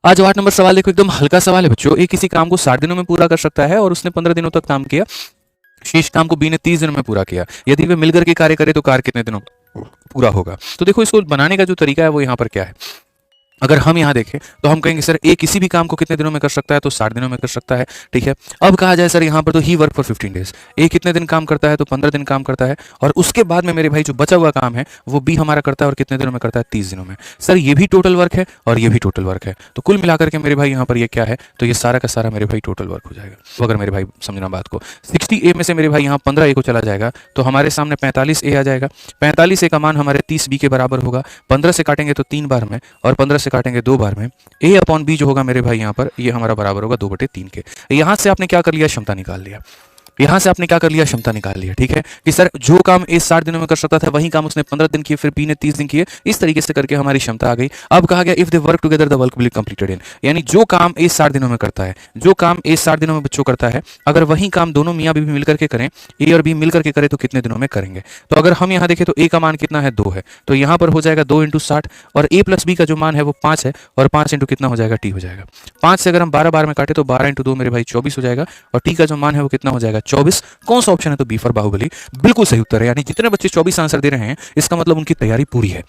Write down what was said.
आज 8 नंबर सवाल देखो, एकदम हल्का सवाल है बच्चों। ए किसी काम को 60 दिनों में पूरा कर सकता है और उसने 15 दिनों तक काम किया। शेष काम को बी ने 30 दिनों में पूरा किया। यदि वे मिलकर के कार्य करे तो कार्य कितने दिनों में पूरा होगा? तो देखो, इसको बनाने का जो तरीका है वो यहाँ पर क्या है। अगर हम यहाँ देखें तो हम कहेंगे सर ए किसी भी काम को कितने दिनों में कर सकता है, तो 60 दिनों में कर सकता है। ठीक है, अब कहा जाए सर यहाँ पर तो ही वर्क फॉर 15 डेज। ए कितने दिन काम करता है, तो 15 दिन काम करता है। और उसके बाद में मेरे भाई जो बचा हुआ काम है वो बी हमारा करता है और कितने दिनों में करता है, 30 दिनों में। सर ये भी टोटल वर्क है और ये भी टोटल वर्क है, तो कुल मिलाकर के मेरे भाई यहाँ पर ये क्या है, तो ये सारा का सारा मेरे भाई टोटल वर्क हो जाएगा। तो अगर मेरे भाई समझना बात को, 60 ए में से मेरे भाई यहाँ 15 ए को चला जाएगा तो हमारे सामने 45 ए आ जाएगा। 45 ए का मान हमारे 30 बी के बराबर होगा। 15 से काटेंगे तो 3 बार में और 15 से काटेंगे 2 बार में। ए अपॉन बी जो होगा मेरे भाई यहाँ पर, ये हमारा बराबर होगा 2/3 के। यहाँ से आपने क्या कर लिया, क्षमता निकाल लिया। यहां से आपने क्या कर लिया, क्षमता निकाल लिया। ठीक है, कि सर जो काम ए 60 दिनों में कर सकता था वही काम उसने 15 दिन किए, फिर बी ने 30 दिन किए। इस तरीके से करके हमारी क्षमता आ गई। अब कहा गया if they work together the work will be completed in, यानी जो काम ए 60 दिनों में करता है, जो काम ए 60 दिनों में बच्चों करता है, अगर वही काम दोनों मियाँ बीवी मिलकर के करें, ए और बी मिलकर के करें तो कितने दिनों में करेंगे। तो अगर हम यहाँ देखें तो ए का मान कितना है, 2 है, तो यहाँ पर हो जाएगा 2 × 60 और ए प्लस बी का जो मान है वो 5 है और 5 इंटू कितना हो जाएगा, टी हो जाएगा। 5 से अगर हम 12 बार में काटे तो 12 × 2 मेरे भाई 24 हो जाएगा और टी का जो मान है वो कितना हो जाएगा, 24। कौन सा ऑप्शन है, तो बी फॉर बाहुबली बिल्कुल सही उत्तर है। यानी जितने बच्चे 24 आंसर दे रहे हैं इसका मतलब उनकी तैयारी पूरी है।